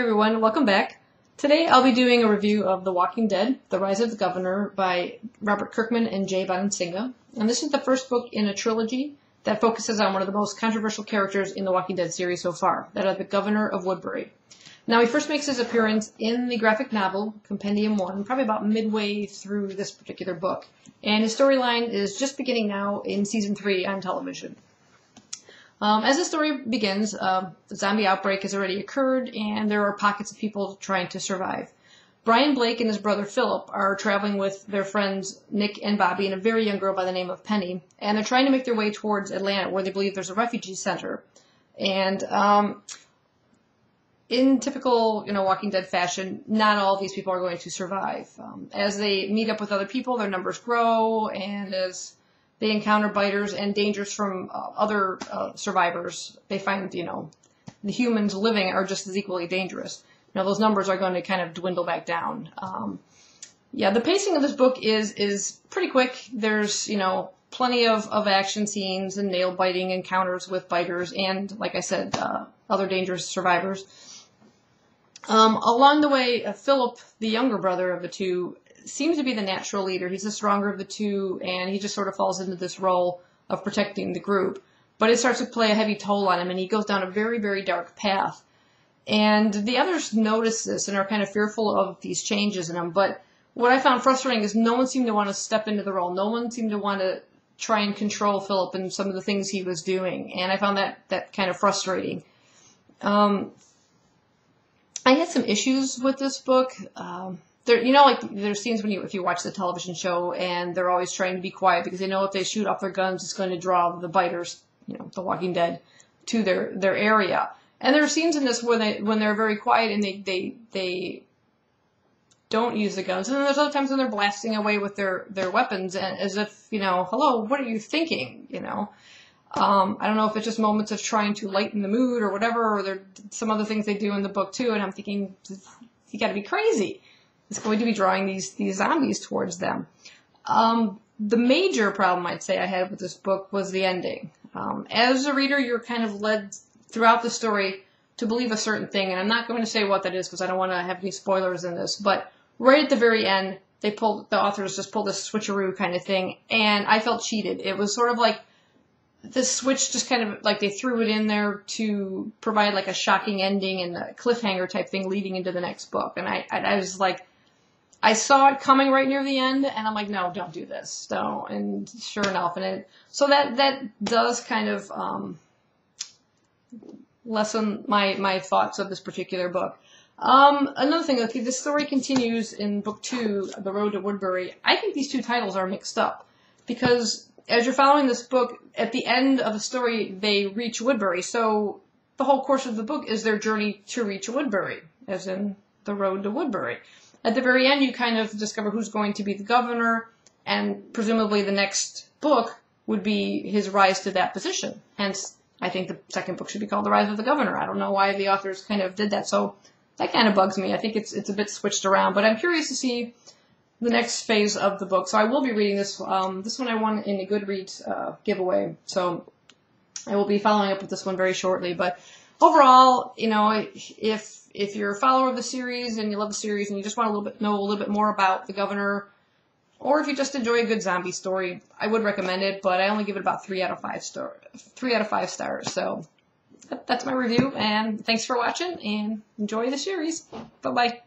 everyone, welcome back. Today I'll be doing a review of The Walking Dead, The Rise of the Governor by Robert Kirkman and Bonansinga. And this is the first book in a trilogy that focuses on one of the most controversial characters in the Walking Dead series so far, that of the Governor of Woodbury. Now he first makes his appearance in the graphic novel, Compendium 1, probably about midway through this particular book. And his storyline is just beginning now in Season 3 on television. As the story begins, the zombie outbreak has already occurred, and there are pockets of people trying to survive. Brian Blake and his brother Philip are traveling with their friends Nick and Bobby and a very young girl by the name of Penny, and they're trying to make their way towards Atlanta, where they believe there's a refugee center. And in typical, Walking Dead fashion, not all of these people are going to survive. As they meet up with other people, their numbers grow, and as they encounter biters and dangers from other survivors, they find, the humans living are just as equally dangerous. Those numbers are going to kind of dwindle back down. The pacing of this book is pretty quick. There's, plenty of action scenes and nail-biting encounters with biters and, like I said, other dangerous survivors. Along the way, Philip, the younger brother of the two, seems to be the natural leader. He's the stronger of the two, and he just sort of falls into this role of protecting the group. But it starts to play a heavy toll on him, and he goes down a very, very dark path. And the others notice this and are kind of fearful of these changes in him. But what I found frustrating is no one seemed to want to step into the role. No one seemed to want to try and control Philip and some of the things he was doing. And I found that kind of frustrating. I had some issues with this book. There's scenes if you watch the television show and they're always trying to be quiet because they know if they shoot off their guns, it's going to draw the biters, the Walking Dead, to their area. And there are scenes in this when they're very quiet and they don't use the guns. And then there's other times when they're blasting away with their weapons as if, hello, what are you thinking, I don't know if it's just moments of trying to lighten the mood or whatever, or there are some other things they do in the book too, and I'm thinking, you gotta be crazy. It's going to be drawing these zombies towards them. The major problem I'd say I had with this book was the ending. As a reader, you're kind of led throughout the story to believe a certain thing, and I'm not going to say what that is because I don't want to have any spoilers in this, but right at the very end, the authors just pulled this switcheroo kind of thing, and I felt cheated. It was sort of like this switch just kind of like they threw it in there to provide like a shocking ending and a cliffhanger type thing leading into the next book. And I was like, I saw it coming right near the end, and I'm like, no, don't do this. Don't. And sure enough, so that does kind of lessen my thoughts of this particular book. Another thing, this story continues in book 2, The Road to Woodbury. I think these two titles are mixed up because as you're following this book, at the end of the story, they reach Woodbury. So the whole course of the book is their journey to reach Woodbury, as in The Road to Woodbury. At the very end, you kind of discover who's going to be the governor, and presumably the next book would be his rise to that position. Hence, I think the second book should be called The Rise of the Governor. I don't know why the authors kind of did that, so that kind of bugs me. I think it's a bit switched around, but I'm curious to see the next phase of the book. So I will be reading this. This one I won in a Goodreads giveaway, so I will be following up with this one very shortly. But overall, if you're a follower of the series and you love the series and you just want to know a little bit more about the governor, or if you just enjoy a good zombie story, I would recommend it. But I only give it about 3 out of 5 stars. So that's my review, and thanks for watching, and enjoy the series. Bye bye.